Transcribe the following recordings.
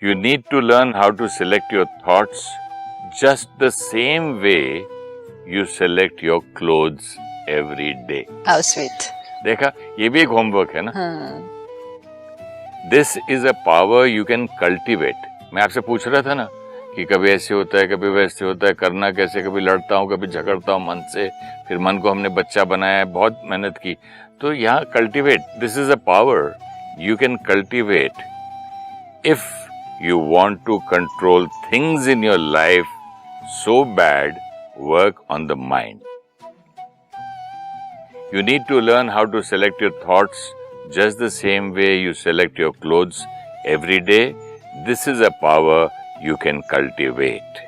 You need to learn how to select your thoughts just the same way you select your clothes every day. How sweet. देखा, ये भी एक homework है ना. हाँ. This is a power you can cultivate. मैं आपसे पूछ रहा था ना कि कभी ऐसे होता है, कभी वैसे होता है, करना कैसे, कभी लड़ता हूँ, कभी झगड़ता हूँ मन से, फिर मन को हमने बच्चा बनाया है, बहुत मेहनत की. तो यहाँ cultivate. This is a power you can cultivate if you want to control things in your life so bad. Work on the mind. You need to learn how to select your thoughts just the same way you select your clothes every day. This is a power you can cultivate.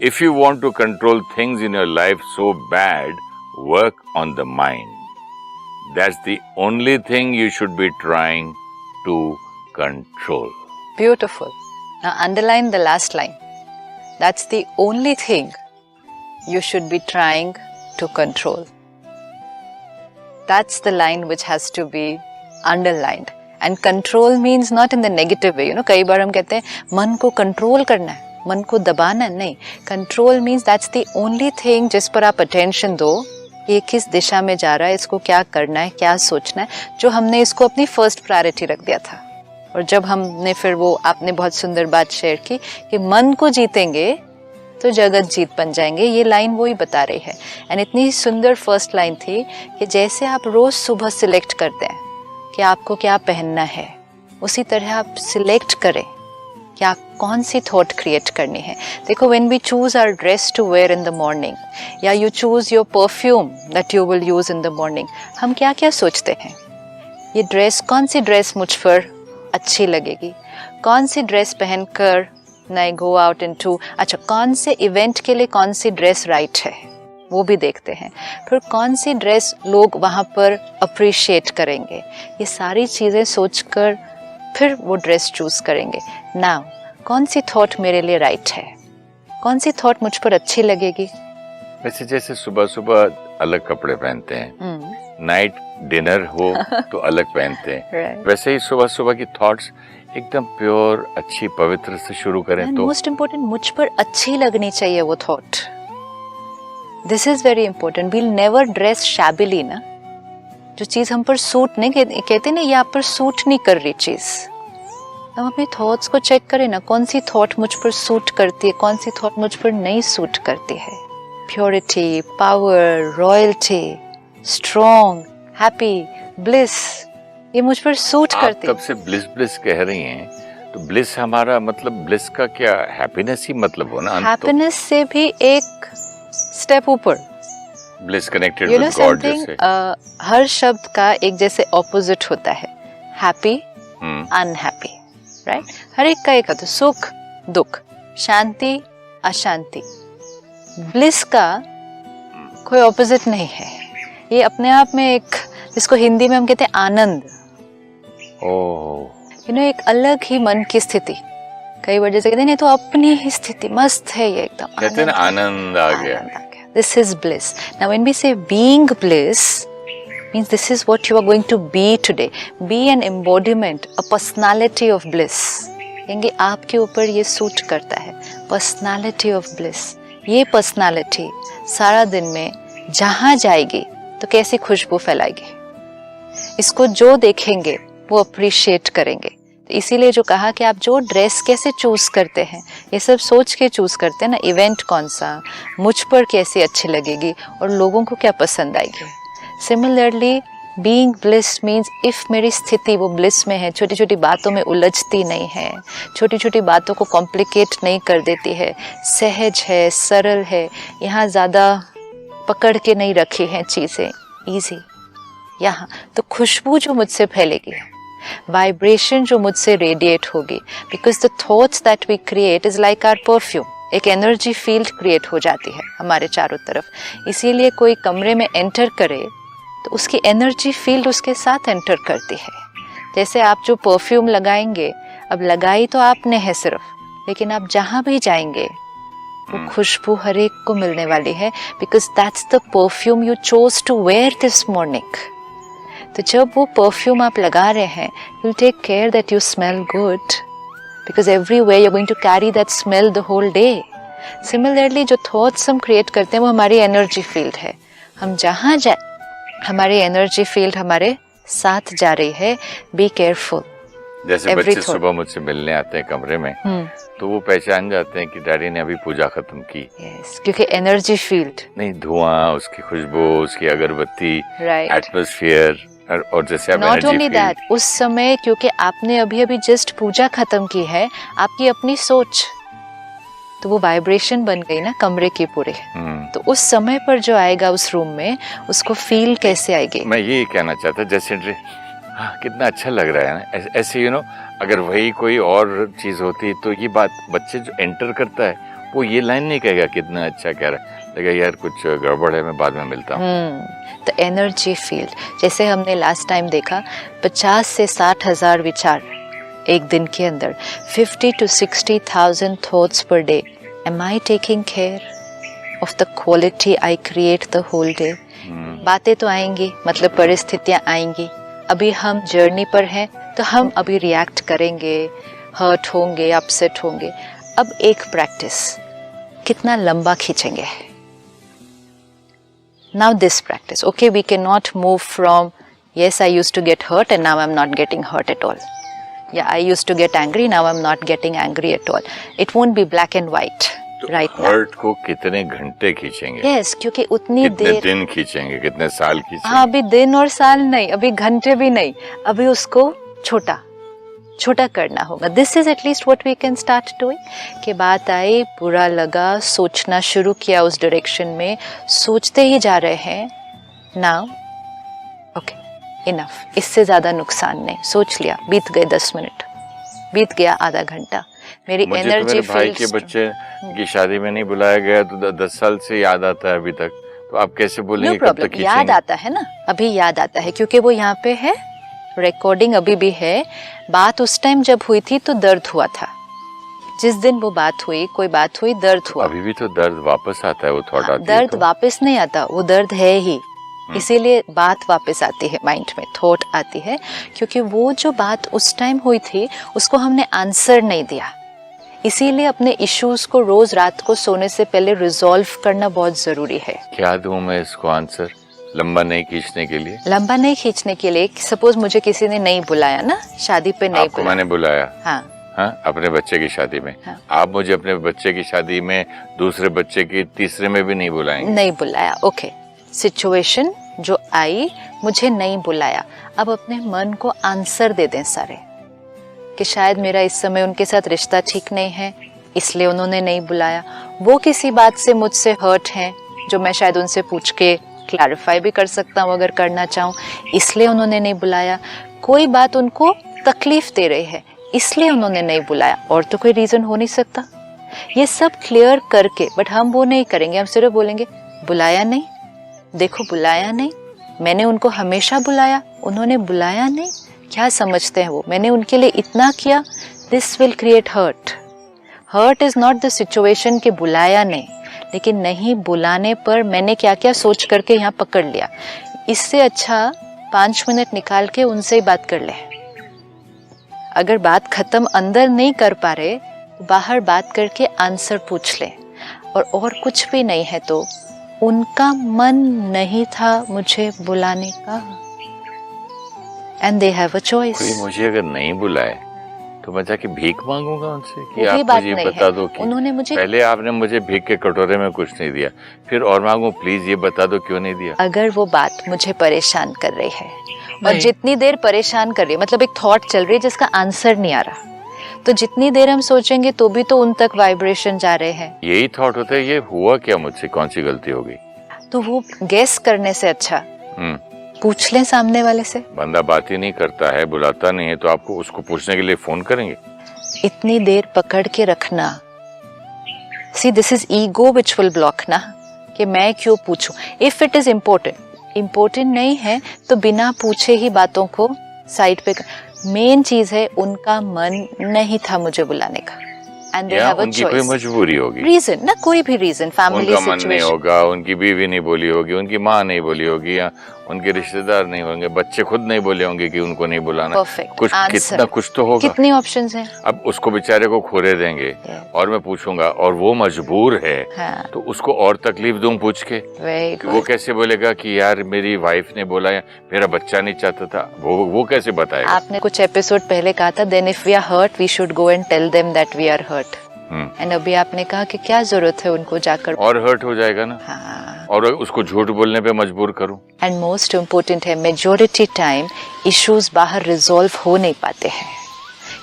If you want to control things in your life so bad, work on the mind. That's the only thing you should be trying to control. Beautiful. Now underline the last line. That's the only thing you should be trying to control. That's the line which has to be underlined. And control means not in the negative way. कई बार हम कहते हैं मन को control करना है, मन को दबाना है. नहीं. Control means that's the only thing जिस पर आप attention दो, ये किस दिशा में जा रहा है, इसको क्या करना है, क्या सोचना है, जो हमने इसको अपनी first priority रख दिया था. और जब हमने फिर वो, आपने बहुत सुंदर बात शेयर की कि मन को जीतेंगे तो जगत जीत बन जाएंगे. ये लाइन वो ही बता रही है. एंड इतनी सुंदर फर्स्ट लाइन थी कि जैसे आप रोज सुबह सिलेक्ट करते हैं कि आपको क्या पहनना है, उसी तरह आप सिलेक्ट करें कि आप कौन सी थॉट क्रिएट करनी है. देखो, when we choose our dress to wear in the morning, या you choose your perfume that you will use in the morning, हम क्या क्या सोचते हैं? ये ड्रेस, कौन सी ड्रेस मुझ पर अच्छी लगेगी, कौन सी ड्रेस पहनकर नहीं गो आउट इनटू, अच्छा कौन से इवेंट के लिए कौन सी ड्रेस राइट है, वो भी देखते हैं. फिर कौन सी ड्रेस लोग वहाँ पर अप्रिशिएट करेंगे, ये सारी चीज़ें सोचकर फिर वो ड्रेस चूज करेंगे. नाउ कौन सी थॉट मेरे लिए राइट है, कौन सी थॉट मुझ पर अच्छी लगेगी. वैसे जैसे सुबह सुबह अलग कपड़े पहनते हैं, नाइट डिनर हो तो अलग पहनते हैं, right. वैसे ही सुबह सुबह की थॉट्स एकदम प्योर, अच्छी, पवित्र से शुरू करें. And तो मोस्ट इम्पोर्टेंट, मुझ पर अच्छी लगनी चाहिए वो thought. This is very important. We'll never dress shabbily ना. जो चीज हम पर सूट नहीं, कहते ना ये आप पर सूट नहीं कर रही चीज, हम अपने थॉट्स को चेक करें ना, कौन सी थॉट मुझ पर सूट करती है, कौन सी थॉट मुझ पर नहीं सूट करती है. Purity, power, royalty, strong, happy, bliss, ये मुझ पर सूट करती है. कब से ब्लिस ब्लिस कह रही हैं, तो ब्लिस हमारा मतलब, ब्लिस का क्या हैप्पीनेस ही मतलब हो ना. हैप्पीनेस से भी एक स्टेप ऊपर, ब्लिस कनेक्टेड विद गॉड. जैसे हर शब्द का एक जैसे ऑपोजिट होता है. Happy, unhappy, right. हर एक का एक होता है. सुख, दुख, शांति, अशांति. ब्लिस का कोई ऑपोजिट नहीं है. ये अपने आप में एक, जिसको हिंदी में हम कहते हैं आनंद, एक अलग ही मन की स्थिति. कई बार जैसे कहते हैं तो अपनी ही स्थिति मस्त है, ये एकदम कहते हैं आनंद आ गया. This is bliss. Now when we say being bliss means this is what you are going to be today. Be an embodiment, a personality of bliss. कहेंगे आपके ऊपर ये सूट करता है, personality of bliss. ये personality सारा दिन में जहाँ जाएगी तो कैसी खुशबू फैलाएगी. इसको जो देखेंगे वो अप्रिशिएट करेंगे. तो इसीलिए जो कहा कि आप जो ड्रेस कैसे चूज करते हैं, ये सब सोच के चूज करते हैं ना. इवेंट कौन सा, मुझ पर कैसी अच्छी लगेगी और लोगों को क्या पसंद आएगी. Similarly being bliss means if मेरी स्थिति वो ब्लिस में है, छोटी छोटी बातों में उलझती नहीं है, छोटी छोटी बातों को कॉम्प्लिकेट नहीं कर देती है, सहज है, सरल है, यहाँ ज़्यादा पकड़ के नहीं रखी हैं चीज़ें, ईजी. यहाँ तो खुशबू जो मुझसे फैलेगी, वाइब्रेशन जो मुझसे रेडिएट होगी, because the thoughts that we create is like our perfume. एक एनर्जी फील्ड क्रिएट हो जाती है हमारे चारों तरफ. इसीलिए कोई कमरे में एंटर करे तो उसकी एनर्जी फील्ड उसके साथ एंटर करती है. जैसे आप जो परफ्यूम लगाएंगे, अब लगाई तो आपने है सिर्फ, लेकिन आप जहाँ भी जाएंगे वो खुशबू हर एक को मिलने वाली है, because that's the perfume you chose to wear this morning. तो जब वो परफ्यूम आप लगा रहे हैं, you take care that you smell good, because everywhere you're going to carry that smell the whole day. Similarly, जो thoughts हम create करते हैं वो हमारी energy field है. हम जहाँ जाए हमारी energy field हमारे साथ जा रही है. Be careful. जैसे बच्चे सुबह मुझसे मिलने आते हैं कमरे में, तो वो पहचान जाते हैं कि डैडी ने अभी पूजा खत्म की. Yes, क्योंकि एनर्जी फील्ड नहीं, धुआं, उसकी खुशबू, उसकी अगरबत्ती, Right. एटमॉस्फेयर, और जैसे आप नॉट एनर्जी ओनली दैट, उस समय क्योंकि आपने अभी अभी जस्ट पूजा खत्म की है, आपकी अपनी सोच, तो वो वाइब्रेशन बन गई ना कमरे की पूरे. तो उस समय पर जो आएगा उस रूम में, उसको फील कैसे आएगी. मैं ये कहना चाहता, जैसे हाँ, कितना अच्छा लग रहा है ना, ऐसे अगर वही कोई और चीज होती तो ये बात, बच्चे जो एंटर करता है वो ये लाइन नहीं कहेगा कितना अच्छा कह रहा है, लेकिन यार कुछ गड़बड़ है, मैं बाद में मिलता हूँ. तो एनर्जी फील्ड, जैसे हमने लास्ट टाइम देखा, 50 से 60 हजार विचार एक दिन के अंदर, 50 to 60,000 thoughts per day. Am I taking care of the quality I create the whole day. बातें तो आएंगी, मतलब परिस्थितियां आएंगी. अभी हम जर्नी पर हैं तो हम अभी रिएक्ट करेंगे, हर्ट होंगे, अपसेट होंगे. अब एक प्रैक्टिस कितना लंबा खींचेंगे. Now this practice, okay, we can not move from yes I used to get hurt and now I'm not getting hurt at all. Yeah, I used to get angry, now I'm not getting angry at all. It won't be black and white right now. Hurt को कितने घंटे खींचेंगे? Yes, क्योंकि उतनी कितने देर, दिन खींचेंगे, कितने साल खींचेंगे? हाँ, अभी दिन और साल नहीं, अभी घंटे भी नहीं, अभी उसको छोटा छोटा करना होगा. This is at least what we can start doing. कि बात आई, बुरा लगा, सोचना शुरू किया उस डायरेक्शन में, सोचते ही जा रहे हैं. नाउ ओके, इनफ, इससे ज्यादा नुकसान नहीं. सोच लिया, बीत गए 10 मिनट, बीत गया आधा घंटा. मेरी मुझे एनर्जी तो मेरे भाई फील्ड के बच्चे की शादी में नहीं बुलाया गया तो 10 साल से याद आता है अभी तक. तो आप कैसे बोलेंगे कब तक खींचेंगे? याद आता है ना, अभी याद आता है क्योंकि वो यहाँ पे है, रिकॉर्डिंग अभी भी है. बात उस टाइम जब हुई थी तो दर्द हुआ था. जिस दिन वो बात हुई, कोई बात हुई, दर्द हुआ. अभी भी तो दर्द वापस आता है, वो थॉट आती है. दर्द वापस नहीं आता, वो दर्द है ही, इसीलिए बात वापस आती है माइंड में, थॉट आती है, क्योंकि वो जो बात उस टाइम हुई थी उसको हमने आंसर नहीं दिया. इसीलिए अपने इश्यूज को रोज रात को सोने से पहले रिजॉल्व करना बहुत जरूरी है. क्या दूं मैं इसको आंसर, लंबा नहीं खींचने के लिए? लंबा नहीं खींचने के लिए, सपोज मुझे किसी ने नहीं बुलाया ना, शादी पे नहीं आपको मैंने बुलाया. हाँ, अपने बच्चे की शादी में. हाँ. आप मुझे अपने बच्चे की शादी में, दूसरे बच्चे की तीसरे में भी नहीं बुलाएंगे? नहीं बुलाया, ओके. सिचुएशन जो आई, मुझे नहीं बुलाया. अब अपने मन को आंसर दे दें सारे, कि शायद मेरा इस समय उनके साथ रिश्ता ठीक नहीं है, इसलिए उन्होंने नहीं बुलाया. वो किसी बात से मुझसे हर्ट हैं, जो मैं शायद उनसे पूछ के क्लैरिफाई भी कर सकता हूँ अगर करना चाहूँ, इसलिए उन्होंने नहीं बुलाया. कोई बात उनको तकलीफ दे रही है, इसलिए उन्होंने नहीं बुलाया, और तो कोई रीजन हो नहीं सकता. ये सब क्लियर करके, बट हम वो नहीं करेंगे. हम सिर्फ बोलेंगे बुलाया नहीं, देखो बुलाया नहीं, मैंने उनको हमेशा बुलाया, उन्होंने बुलाया नहीं. क्या समझते हैं वो, मैंने उनके लिए इतना किया. This will create hurt. Hurt is not the situation कि बुलाया नहीं, लेकिन नहीं बुलाने पर मैंने क्या क्या सोच करके यहाँ पकड़ लिया. इससे अच्छा 5 मिनट निकाल के उनसे ही बात कर ले. अगर बात खत्म अंदर नहीं कर पा रहे, तो बाहर बात करके आंसर पूछ ले. और कुछ भी नहीं है तो उनका मन नहीं था मुझे बुलाने का, and they have a choice. कोई मुझे अगर नहीं बुलाए तो मैं जाके भीख मांगूंगा उनसे कि वही आप बात मुझे नहीं बता है. दो कि उन्होंने मुझे, पहले आपने मुझे भीख के कटोरे में कुछ नहीं दिया, फिर और मांगू प्लीज ये बता दो क्यों नहीं दिया. अगर वो बात मुझे परेशान कर रही है, और नहीं. जितनी देर परेशान कर रही है, मतलब एक थॉट चल रही है जिसका आंसर नहीं आ रहा, तो जितनी देर हम सोचेंगे तो भी तो उन तक वाइब्रेशन जा रहे हैं. यही थॉट होता है, ये हुआ क्या मुझसे, कौन सी गलती हो गई. तो वो गेस करने से अच्छा पूछ लें सामने वाले से. बंदा बात ही नहीं करता है, बुलाता नहीं है, तो आपको उसको पूछने के लिए फोन करेंगे. इतनी देर पकड़ के रखना, see this is ego which will block ना, कि मैं क्यों पूछूं. इफ इट इज इम्पोर्टेंट नहीं है तो बिना पूछे ही बातों को साइड पे. मेन चीज है उनका मन नहीं था मुझे बुलाने का, एंड दे हैव अ उनकी कोई चॉइस. मजबूरी होगी, रीजन ना, कोई भी रीजन, फैमिली उनका मन नहीं सिचुएशन, होगा, उनकी बीवी नहीं बोली होगी, उनकी माँ नहीं बोली होगी, या उनके रिश्तेदार नहीं होंगे, बच्चे खुद नहीं बोले होंगे कि उनको नहीं बुलाना। परफेक्ट कुछ कितना कुछ तो होगा। कितनी ऑप्शंस हैं? अब उसको बेचारे को खोरे देंगे और मैं पूछूंगा और वो मजबूर है, हाँ। तो उसको और तकलीफ दूं पूछ के? वो कैसे बोलेगा कि यार मेरी वाइफ ने बोला या मेरा बच्चा नहीं चाहता था? वो कैसे बताएगा? आपने कुछ एपिसोड पहले कहा था, then if we are hurt we should go and tell them that we are hurt. And अभी आपने कहा कि क्या जरूरत है उनको जाकर, और हर्ट हो जाएगा ना। हाँ। और उसको झूठ बोलने पे मजबूर करूं। एंड मोस्ट इम्पोर्टेंट है, मेजोरिटी टाइम इश्यूज बाहर रिजॉल्व हो नहीं पाते हैं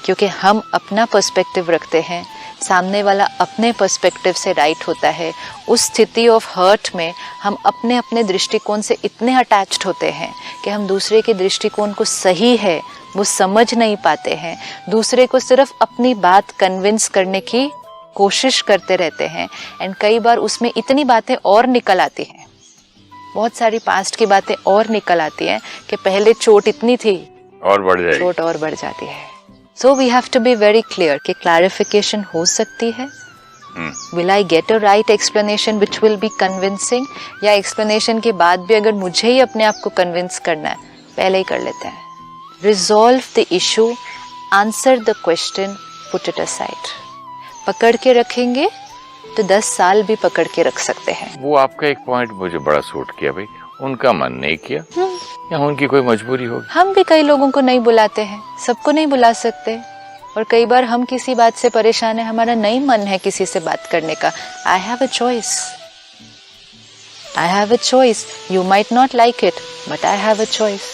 क्योंकि हम अपना पर्सपेक्टिव रखते हैं, सामने वाला अपने पर्सपेक्टिव से राइट होता है। उस स्थिति ऑफ हर्ट में हम अपने अपने दृष्टिकोण से इतने अटैच्ड होते हैं कि हम दूसरे के दृष्टिकोण को सही है वो समझ नहीं पाते हैं, दूसरे को सिर्फ अपनी बात कन्विंस करने की कोशिश करते रहते हैं। एंड कई बार उसमें इतनी बातें और निकल आती हैं, बहुत सारी पास्ट की बातें और निकल आती हैं कि पहले चोट इतनी थी और बढ़ जाएगी, चोट और बढ़ जाती है। So we have to be very clear कि क्लैरिफिकेशन हो सकती है। Will I get a right explanation which will be convincing, या एक्सप्लेनेशन के बाद भी अगर मुझे ही अपने आप को कन्विंस करना है, पहले ही कर लेते हैं। Resolve the issue, answer the question, put it aside. पकड़ के रखेंगे तो 10 साल भी पकड़ के रख सकते हैं। वो आपका एक पॉइंट मुझे बड़ा सूट किया भाई, उनका मन नहीं किया या उनकी कोई मजबूरी होगी। हम भी कई लोगों को नहीं बुलाते हैं, सबको नहीं बुला सकते, और कई बार हम किसी बात से परेशान है, हमारा नहीं मन है किसी से बात करने का। I have a choice, I have a choice, you might not like it but I have a choice.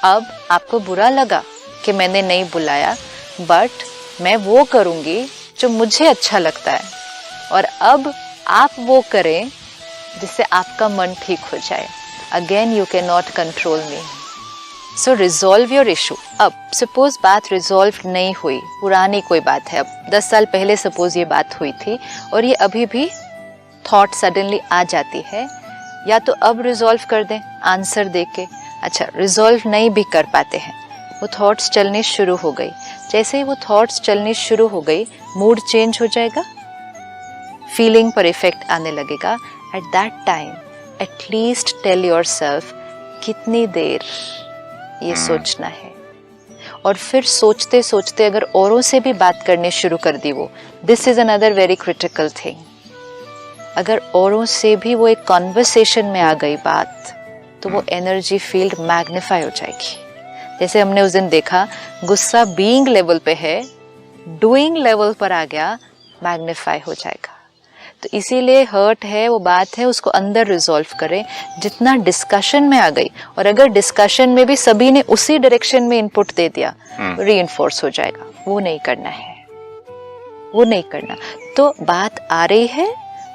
अब आपको बुरा लगा कि मैंने नहीं बुलाया, बट मैं वो करूंगी जो मुझे अच्छा लगता है, और अब आप वो करें जिससे आपका मन ठीक हो जाए। Again you can not control me. So resolve your issue. अब सपोज बात रिजॉल्व नहीं हुई, पुरानी कोई बात है, अब 10 साल पहले सपोज ये बात हुई थी और ये अभी भी थॉट सडनली आ जाती है, या तो अब रिजॉल्व कर दें आंसर दे के। अच्छा, रिजॉल्व नहीं भी कर पाते हैं, वो थॉट्स चलनी शुरू हो गई। जैसे ही वो थॉट्स चलनी शुरू हो गई, मूड चेंज हो जाएगा, फीलिंग पर इफेक्ट आने लगेगा। At that time at least tell yourself कितनी देर ये सोचना है, और फिर सोचते सोचते अगर औरों से भी बात करनी शुरू कर दी वो, this is another very critical thing. अगर औरों से भी वो एक कॉन्वर्सेशन में आ गई बात, तो वो एनर्जी फील्ड मैग्नीफाई हो जाएगी। जैसे हमने उस दिन देखा, गुस्सा बीइंग लेवल पे है, डूइंग लेवल पर आ गया, मैग्नीफाई हो जाएगा। तो इसीलिए हर्ट है, वो बात है, उसको अंदर रिजॉल्व करें। जितना डिस्कशन में आ गई, और अगर डिस्कशन में भी सभी ने उसी डायरेक्शन में इनपुट दे दिया, रीइंफोर्स हो जाएगा। वो नहीं करना है, वो नहीं करना। तो बात आ रही है,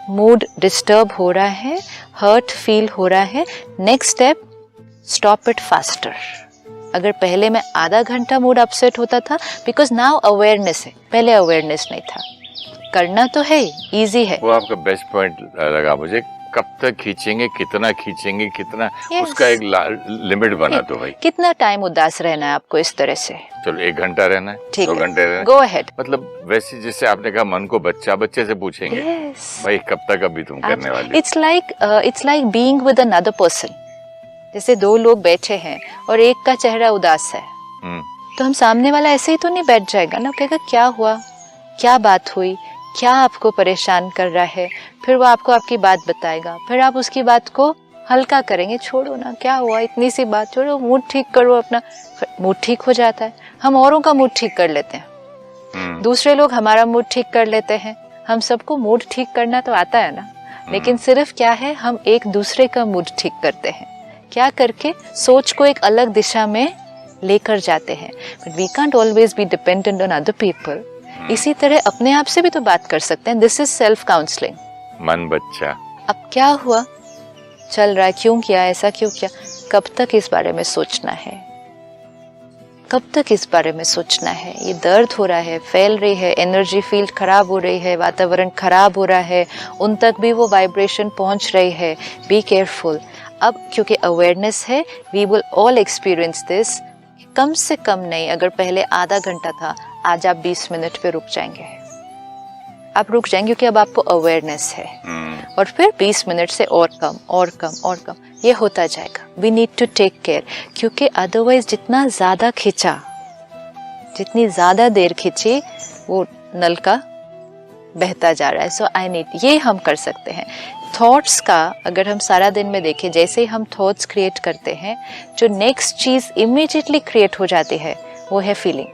मूड डिस्टर्ब हो रहा है, हर्ट फील हो रहा है, next step, stop it faster. अगर पहले मैं आधा घंटा मूड अपसेट होता था, बिकॉज नाउ अवेयरनेस है, पहले अवेयरनेस नहीं था। करना तो है, इजी है। वो आपका बेस्ट पॉइंट लगा मुझे, कब तक खींचेंगे, कितना खींचेंगे, कितना उसका एक लिमिट बना दो भाई। कितना टाइम उदास रहना है आपको इस तरह से? चलो 1 घंटा रहना है, 2 घंटे रहना है, गो अहेड। मतलब वैसे जिससे आपने कहा मन को बच्चे से पूछेंगे, भाई कब तक अभी तुम करने वाली? It's like being with another person. जैसे 2 लोग बैठे हैं और एक का चेहरा उदास है, तो हम सामने वाला ऐसे ही तो नहीं बैठ जाएगा ना, कहेगा क्या हुआ, क्या बात हुई, क्या आपको परेशान कर रहा है। फिर वो आपको आपकी बात बताएगा, फिर आप उसकी बात को हल्का करेंगे, छोड़ो ना, क्या हुआ, इतनी सी बात, छोड़ो, मूड ठीक करो अपना। मूड ठीक हो जाता है। हम औरों का मूड ठीक कर लेते हैं, दूसरे लोग हमारा मूड ठीक कर लेते हैं। हम सबको मूड ठीक करना तो आता है ना, लेकिन सिर्फ क्या है, हम एक दूसरे का मूड ठीक करते हैं। क्या करके? सोच को एक अलग दिशा में लेकर जाते हैं। But we can't always be dependent on other people. इसी तरह अपने आप से भी तो बात कर सकते हैं। This is self counselling. मन बच्चा, अब क्या हुआ, चल रहा है, क्यों किया, ऐसा क्यों किया, कब तक इस बारे में सोचना है, कब तक इस बारे में सोचना है? ये दर्द हो रहा है, फैल रही है, एनर्जी फील्ड खराब हो रही है, वातावरण खराब हो रहा है, उन तक भी वो वाइब्रेशन पहुंच रही है। Be careful. अब क्योंकि अवेयरनेस है, we will all experience this. कम से कम नहीं, अगर पहले आधा घंटा था, आज आप 20 मिनट पे रुक जाएंगे। आप रुक जाएंगे क्योंकि अब आपको अवेयरनेस है, और फिर 20 मिनट से और कम और कम और कम ये होता जाएगा. We need to take care, क्योंकि अदरवाइज जितना ज़्यादा खींचा, जितनी ज़्यादा देर खींची, वो नल का बहता जा रहा है. सो आई नीड, ये हम कर सकते हैं. थॉट्स का अगर हम सारा दिन में देखें, जैसे ही हम थॉट्स क्रिएट करते हैं, जो नेक्स्ट चीज़ इमीडिएटली क्रिएट हो जाती है वो है feeling.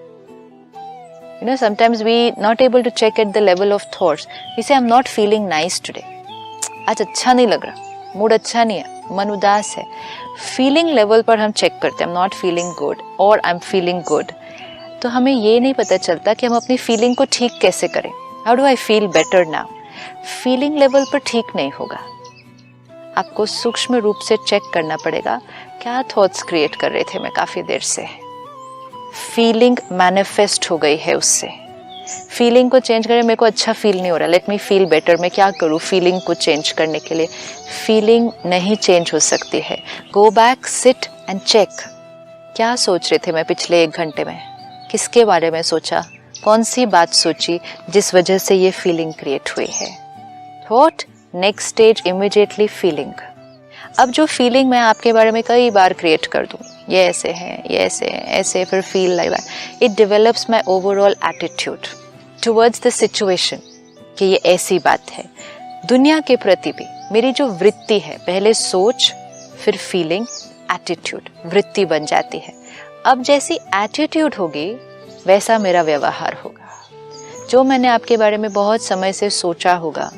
You know, sometimes we not able to check at the level of thoughts. We say I'm not feeling nice today. आज अच्छा नहीं लग रहा, मूड अच्छा नहीं है, मन उदास है. फीलिंग लेवल पर हम चेक करते हैं, I'm not feeling good और I'm feeling good. तो हमें ये नहीं पता चलता कि हम अपनी फीलिंग को ठीक कैसे करें. How do I feel better now? Feeling level पर ठीक नहीं होगा. आपको सूक्ष्म रूप से चेक करना पड़ेगा क्या थॉट्स क्रिएट कर रहे थे मैं काफ़ी देर से. फीलिंग मैनिफेस्ट हो गई है उससे. फीलिंग को चेंज करें, मेरे को अच्छा फील नहीं हो रहा, लेट मी फील बेटर. मैं क्या करूँ फीलिंग को चेंज करने के लिए? फीलिंग नहीं चेंज हो सकती है. Go back, sit and check. क्या सोच रहे थे मैं पिछले 1 घंटे में? किसके बारे में सोचा? कौन सी बात सोची जिस वजह से ये फीलिंग क्रिएट हुई है? Thought, next stage immediately feeling. अब जो फीलिंग मैं आपके बारे में कई बार क्रिएट कर दूँ, ये ऐसे है, ये ऐसे है, ऐसे, फिर feel like that, it develops my overall attitude towards the situation कि ये ऐसी बात है. दुनिया के प्रति भी मेरी जो वृत्ति है, पहले सोच फिर फीलिंग, एटीट्यूड, वृत्ति बन जाती है. अब जैसी एटीट्यूड होगी वैसा मेरा व्यवहार होगा. जो मैंने आपके बारे में बहुत समय से सोचा होगा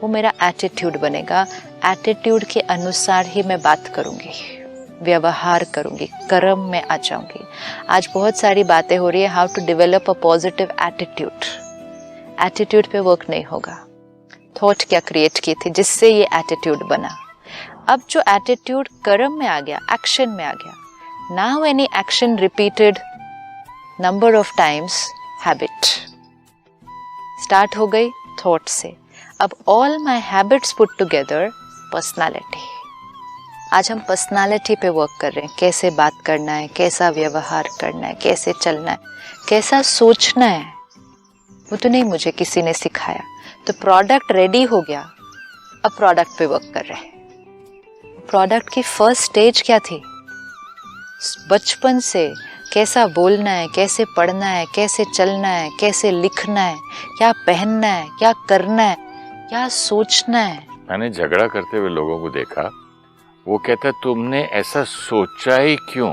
वो मेरा एटीट्यूड बनेगा. एटीट्यूड के अनुसार ही मैं बात करूँगी, व्यवहार करूँगी, कर्म में आ जाऊँगी. आज बहुत सारी बातें हो रही है how to develop a positive attitude. Attitude पे वर्क नहीं होगा. थॉट क्या क्रिएट की थी जिससे ये एटीट्यूड बना. अब जो एटीट्यूड कर्म में आ गया, एक्शन में आ गया, now any action repeated number of times, habit start हो गई थॉट से. अब all my habits put together personality. आज हम पर्सनालिटी पे वर्क कर रहे हैं. कैसे बात करना है, कैसा व्यवहार करना है, कैसे चलना है, कैसा सोचना है, वो तो नहीं मुझे किसी ने सिखाया. तो प्रोडक्ट रेडी हो गया, अब प्रोडक्ट पे वर्क कर रहे हैं. प्रोडक्ट की फर्स्ट स्टेज क्या थी? बचपन से कैसा बोलना है, कैसे पढ़ना है, कैसे चलना है, कैसे लिखना है, क्या पहनना है, क्या करना है, क्या सोचना है. मैंने झगड़ा करते हुए लोगों को देखा, वो कहता तुमने ऐसा सोचा ही क्यों?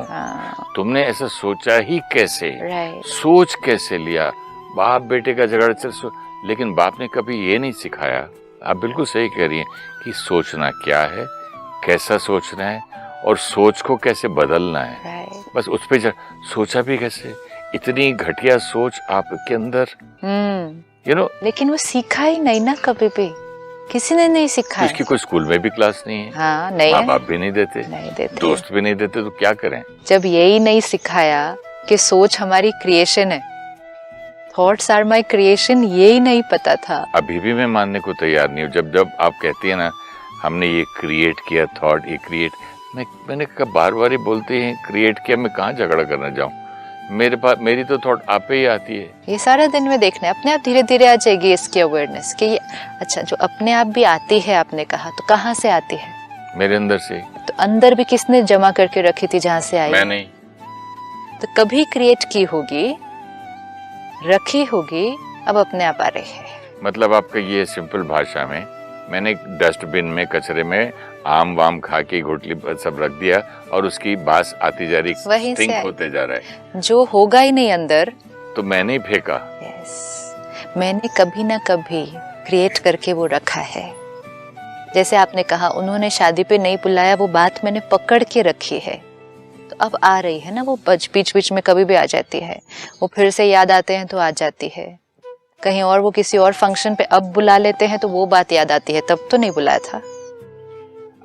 तुमने ऐसा सोचा ही कैसे? सोच कैसे लिया? बाप बेटे का झगड़ा चल, लेकिन बाप ने कभी ये नहीं सिखाया. आप बिल्कुल सही कह रही हैं कि सोचना क्या है, कैसा सोचना है और सोच को कैसे बदलना है. बस उस पे सोचा भी कैसे. इतनी घटिया सोच आपके अंदर, यू नो. लेकिन वो सीखा ही नहीं ना, कभी भी किसी ने नहीं सिखाया. इसकी कोई स्कूल में भी क्लास नहीं है. हाँ, नहीं, माँ बाप भी नहीं देते, दोस्त भी नहीं देते, तो क्या करें. जब यही नहीं सिखाया कि सोच हमारी क्रिएशन है, थॉट्स आर माय क्रिएशन, यही नहीं पता था. अभी भी मैं मानने को तैयार नहीं हूँ. जब आप कहती है ना हमने ये क्रिएट किया थॉट, ये क्रिएट, मैंने कहा बार बार ही बोलते हैं क्रिएट किया, मैं कहाँ झगड़ा करना जाऊँ. मेरे पास मेरी तो थॉट आप ही आती है. ये सारा दिन में देखना है, अपने आप धीरे धीरे आ जाएगी इसकी अवेयरनेस कि ये अच्छा जो अपने आप भी आती है. आपने कहा तो कहाँ से आती है? मेरे अंदर से. तो अंदर भी किसने जमा करके रखी थी जहाँ से आई? मैं नहीं. तो कभी क्रिएट की होगी, रखी होगी, अब अपने आप आ रही है. मतलब आपका ये सिंपल भाषा में, मैंने एक डस्टबिन में कचरे में आम वाम खा के घोटली सब रख दिया और उसकी बास आती जा रही, स्टिंक होते जा रहा है. जो होगा ही नहीं अंदर तो मैंने ही फेंका. यस, मैंने कभी ना कभी क्रिएट करके वो रखा है. जैसे आपने कहा उन्होंने शादी पे नहीं बुलाया, वो बात मैंने पकड़ के रखी है. तो अब आ रही है ना, वो बीच बीच में कभी भी आ जाती है. वो फिर से याद आते हैं तो आ जाती है. कहीं और वो किसी और फंक्शन पे अब बुला लेते हैं तो वो बात याद आती है, तब तो नहीं बुलाया था.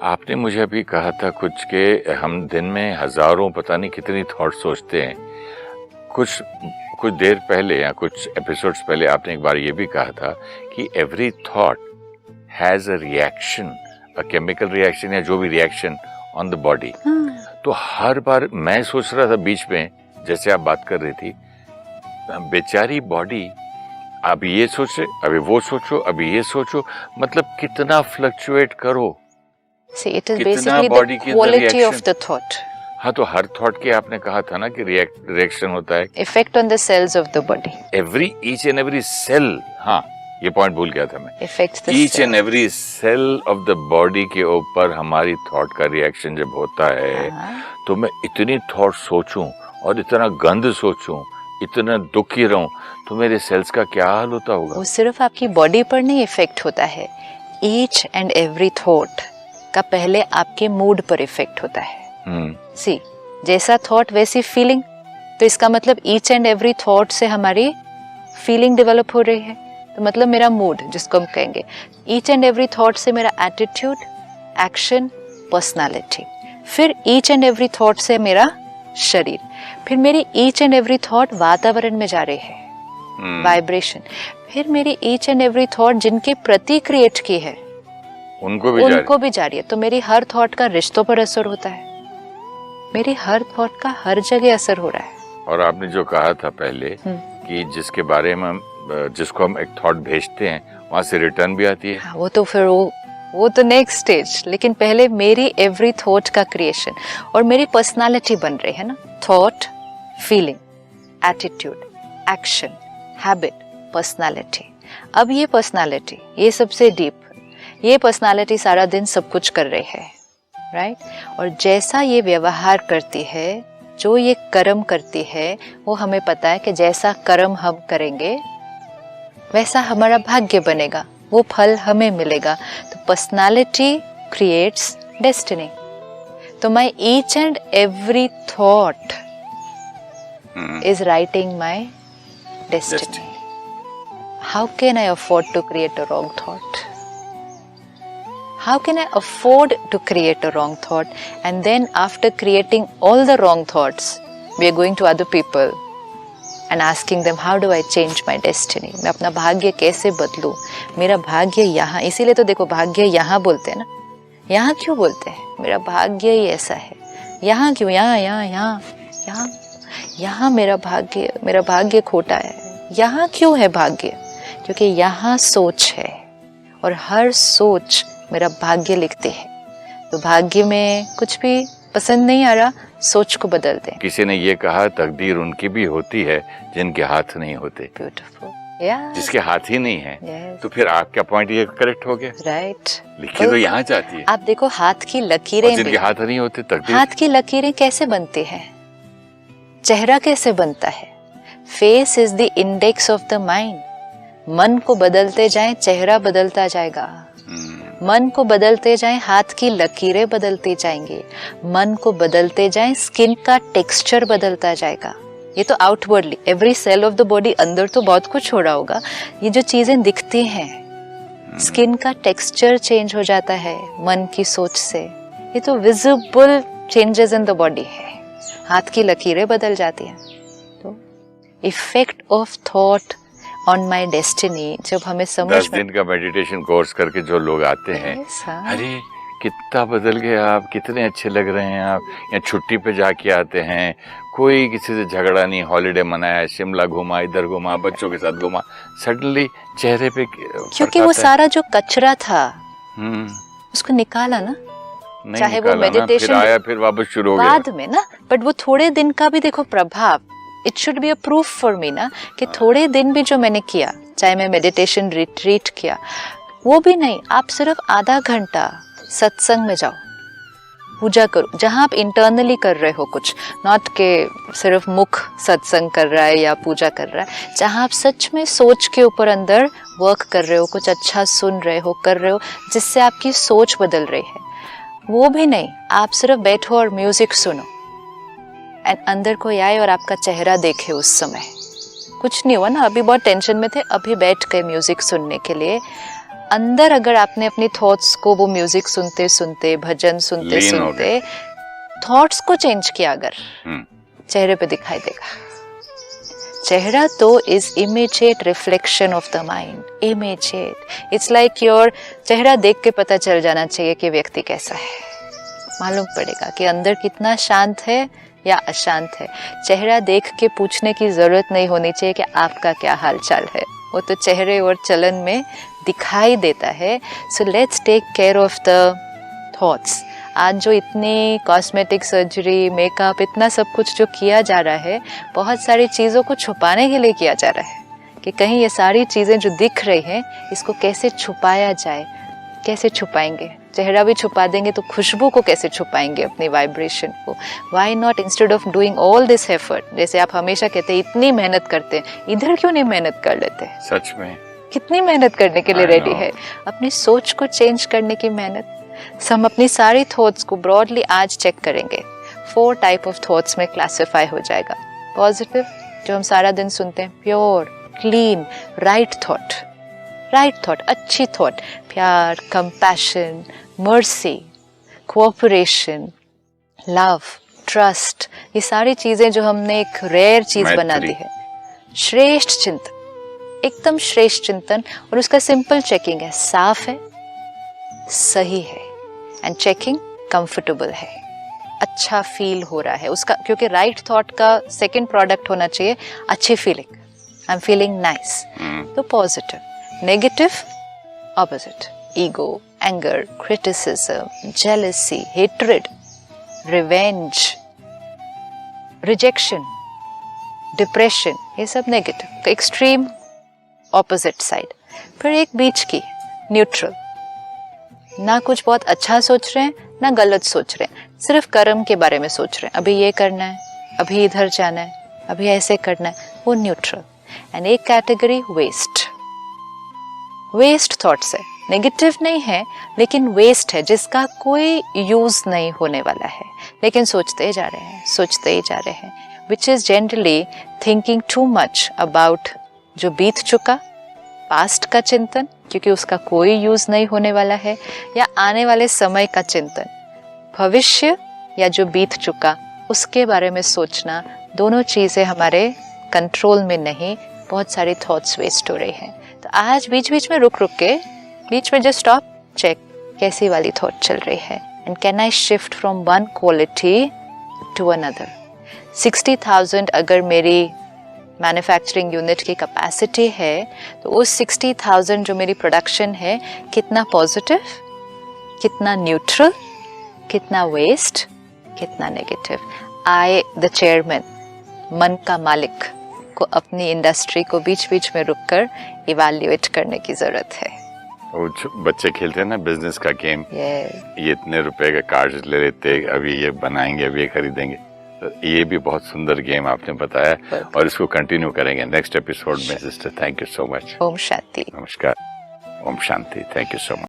आपने मुझे अभी कहा था कुछ के हम दिन में हजारों पता नहीं कितनी थॉट सोचते हैं. कुछ देर पहले या कुछ एपिसोड्स पहले आपने एक बार ये भी कहा था कि every thought has a reaction, a chemical reaction या जो भी रिएक्शन ऑन द बॉडी. तो हर बार मैं सोच रहा था बीच में, जैसे आप बात कर रही थी, बेचारी बॉडी अभी ये सोचे, अभी वो सोचो, अभी ये सोचो, मतलब कितना फ्लक्चुएट करो। See, it is कितना basically body the के अंदर quality of reaction। the thought. हाँ, तो हर थॉट के आपने कहा था ना कि रिएक्शन होता है। Effect on the cells of the body. Each and every cell, हाँ ये पॉइंट भूल गया था मैं। Affects the each cell. And every cell of the body के ऊपर हमारी थॉट का रिएक्शन जब होता है, तो मैं इतनी थॉट सोचूं और इतना गंद सोचूं, इतना दुखी रहूं, तो मेरे सेल्स का क्या हाल होता होगा। वो सिर्फ आपकी बॉडी पर नहीं इफेक्ट होता है, ईच एंड एवरी थॉट का पहले आपके मूड पर इफेक्ट होता है। सी, जैसा थॉट वैसी फीलिंग, तो इसका मतलब ईच एंड एवरी थॉट से हमारी फीलिंग डेवलप हो रही है। तो मतलब मेरा मूड, जिसको हम कहेंगे, ईच एंड एवरी थॉट से मेरा एटीट्यूड, एक्शन, पर्सनालिटी, फिर ईच एंड एवरी थॉट से मेरा शरीर, फिर मेरी ईच एंड एवरी थॉट वातावरण में जा रही है, वाइब्रेशन, फिर मेरी ईच एंड एवरी थॉट जिनके प्रति क्रिएट की है उनको भी जा रही है। तो मेरी हर थॉट का रिश्तों पर असर होता है, मेरी हर थॉट का हर जगह असर हो रहा है। और आपने जो कहा था पहले कि जिसके बारे में जिसको हम एक थॉट भेजते हैं, वहां से रिटर्न भी आती है। हाँ, वो तो फिर वो तो नेक्स्ट स्टेज, लेकिन पहले मेरी एवरी थॉट का क्रिएशन और मेरी पर्सनालिटी बन रही है ना। Thought, feeling, attitude, action, habit, personality. अब ये पर्सनालिटी, ये सबसे डीप, ये पर्सनालिटी सारा दिन सब कुछ कर रही है, राइट? और जैसा ये व्यवहार करती है, जो ये कर्म करती है, वो हमें पता है कि जैसा कर्म हम करेंगे वैसा हमारा भाग्य बनेगा, वो फल हमें मिलेगा। तो पर्सनालिटी क्रिएट्स डेस्टिनी। तो my each and every thought is writing my destiny. How can I afford to create a wrong thought? How can I afford to create a wrong thought? And then after creating all the wrong thoughts, we are going to other people and asking them, how do I change my destiny? मैं अपना भाग्य कैसे बदलूं? मेरा भाग्य यहाँ, इसीलिए तो देखो भाग्य यहाँ बोलते हैं ना। यहाँ क्यों बोलते हैं? मेरा भाग्य ही ऐसा है। यहाँ क्यों? यहाँ मेरा भाग्य खोटा है। यहाँ क्यों है भाग्य? क्योंकि यहाँ सोच है और हर सोच मेरा भाग्य लिखते हैं। तो भाग्य में कुछ भी पसंद नहीं आ रहा, सोच को बदल दें। किसी ने ये कहा, तकदीर उनकी भी होती है जिनके हाथ नहीं होते। ब्यूटीफुल, जिसके हाथ ही नहीं है। yes. तो फिर आपका पॉइंट ये करेक्ट हो गया, राइट? लिखी तो यहाँ चाहती है। आप देखो हाथ की लकीरें, जिनके हाथ नहीं होते, तकदीर। हाथ की लकीरें कैसे बनती है? चेहरा कैसे बनता है? Face is the index of the mind. मन को बदलते जाएं, चेहरा बदलता जाएगा। मन को बदलते जाएं, हाथ की लकीरें बदलती जाएंगे। मन को बदलते जाएं, स्किन का टेक्सचर बदलता जाएगा। ये तो outwardly, every cell of the body, अंदर तो बहुत कुछ हो रहा होगा। ये जो चीजें दिखती हैं, स्किन का टेक्सचर चेंज हो जाता है मन की सोच से। ये तो visible changes in the body है। हाथ की लकीरें बदल जाती हैं। तो effect of thought on my destiny, जब हमें समझ 10 दिन का मेडिटेशन कोर्स करके जो लोग आते हैं, अरे कितना बदल गए आप, कितने अच्छे लग रहे हैं आप, या छुट्टी पे जाके आते हैं, कोई किसी से झगड़ा नहीं, हॉलिडे मनाया, शिमला घूमा, इधर घूमा, बच्चों के साथ घूमा, सडनली चेहरे पे, क्योंकि वो सारा जो कचरा था उसको निकाला ना। चाहे वो मेडिटेशन आया, फिर वापस शुरू हो गया बाद में ना, बट वो थोड़े दिन का भी देखो प्रभाव, it should be a proof for me ना, कि थोड़े दिन भी जो मैंने किया, चाहे मैं मेडिटेशन रिट्रीट किया, वो भी नहीं, आप सिर्फ आधा घंटा सत्संग में जाओ, पूजा करो, जहां आप इंटरनली कर रहे हो कुछ, नॉट के सिर्फ मुख सत्संग कर रहा है या पूजा कर रहा है, जहां आप सच में सोच के ऊपर अंदर वर्क कर रहे हो, कुछ अच्छा सुन रहे हो, कर रहे हो, जिससे आपकी सोच बदल रही है। वो भी नहीं, आप सिर्फ बैठो और म्यूजिक सुनो, एंड अंदर कोई आए और आपका चेहरा देखे। उस समय कुछ नहीं हुआ ना, अभी बहुत टेंशन में थे, अभी बैठ गए म्यूजिक सुनने के लिए। अंदर अगर आपने अपनी थॉट्स को वो म्यूजिक सुनते सुनते, भजन सुनते सुनते थॉट्स को चेंज किया, अगर चेहरे पे दिखाई देगा। चेहरा तो is immediate reflection of the mind, immediate. It's like your चेहरा देख के पता चल जाना चाहिए कि व्यक्ति कैसा है, मालूम पड़ेगा कि अंदर कितना शांत है या अशांत है। चेहरा देख के पूछने की जरूरत नहीं होनी चाहिए कि आपका क्या हाल चाल है, वो तो चेहरे और चलन में दिखाई देता है. So let's take care of the thoughts. आज जो इतनी कॉस्मेटिक सर्जरी, मेकअप, इतना सब कुछ जो किया जा रहा है, बहुत सारी चीज़ों को छुपाने के लिए किया जा रहा है कि कहीं ये सारी चीज़ें जो दिख रही हैं इसको कैसे छुपाया जाए. कैसे छुपाएंगे? चेहरा भी छुपा देंगे तो खुशबू को कैसे छुपाएंगे, अपनी वाइब्रेशन को? Why not instead of doing all this effort, जैसे आप हमेशा कहते हैं इतनी मेहनत करते हैं, इधर क्यों नहीं मेहनत कर लेते? सच में कितनी मेहनत करने के लिए रेडी है, अपनी सोच को चेंज करने की मेहनत. हम अपनी सारी थॉट्स को ब्रॉडली आज चेक करेंगे. 4 टाइप ऑफ थॉट्स में क्लासिफाई हो जाएगा. पॉजिटिव, जो हम सारा दिन सुनते हैं, pure, clean, right thought. Right thought, अच्छी थॉट, प्यार, compassion, mercy, cooperation, love, trust, ये सारी चीजें जो हमने एक रेयर चीज बना दी है. श्रेष्ठ चिंतन, एकदम श्रेष्ठ चिंतन, और उसका सिंपल चेकिंग है, साफ है, सही है, एंड चेकिंग कंफर्टेबल है, अच्छा फील हो रहा है उसका. क्योंकि राइट थॉट का सेकंड प्रोडक्ट होना चाहिए अच्छी feeling. I am feeling nice, तो positive. Negative, opposite, ego, anger, criticism, jealousy, hatred, revenge, rejection, depression, ये सब नेगेटिव. Extreme opposite side. फिर एक बीच की, न्यूट्रल. ना कुछ बहुत अच्छा सोच रहे हैं, ना गलत सोच रहे हैं, सिर्फ कर्म के बारे में सोच रहे हैं, अभी ये करना है, अभी इधर जाना है, अभी ऐसे करना है, वो न्यूट्रल. एंड एक कैटेगरी वेस्ट. वेस्ट थॉट्स है, नेगेटिव नहीं है लेकिन वेस्ट है, जिसका कोई यूज नहीं होने वाला है, लेकिन सोचते जा रहे हैं, सोचते ही जा रहे हैं. Which is generally thinking too much about जो बीत चुका, पास्ट का चिंतन, क्योंकि उसका कोई यूज नहीं होने वाला है, या आने वाले समय का चिंतन, भविष्य या जो बीत चुका उसके बारे में सोचना. दोनों चीजें हमारे कंट्रोल में नहीं. बहुत सारी थॉट्स वेस्ट हो रही हैं. तो आज बीच बीच में रुक के, बीच में जस्ट स्टॉप, चेक कैसी वाली थॉट चल रही है, and can I shift from one quality to another. 60,000 अगर मेरी मैन्युफैक्चरिंग यूनिट की कैपेसिटी है, तो उस 60,000 जो मेरी प्रोडक्शन है, कितना पॉजिटिव, कितना न्यूट्रल, कितना वेस्ट, कितना नेगेटिव. आई द चेयरमैन, मन का मालिक को अपनी इंडस्ट्री को बीच बीच में रुककर इवैल्यूएट करने की जरूरत है. वो बच्चे खेलते हैं ना बिजनेस का गेम, ये इतने रुपए का कार्ड ले लेते, अभी ये बनाएंगे, अभी ये खरीदेंगे. तो ये भी बहुत सुंदर गेम आपने बताया, और इसको कंटिन्यू करेंगे नेक्स्ट एपिसोड में. Sister, thank you so much. Om Shanti. नमस्कार. Om Shanti. Thank you so much.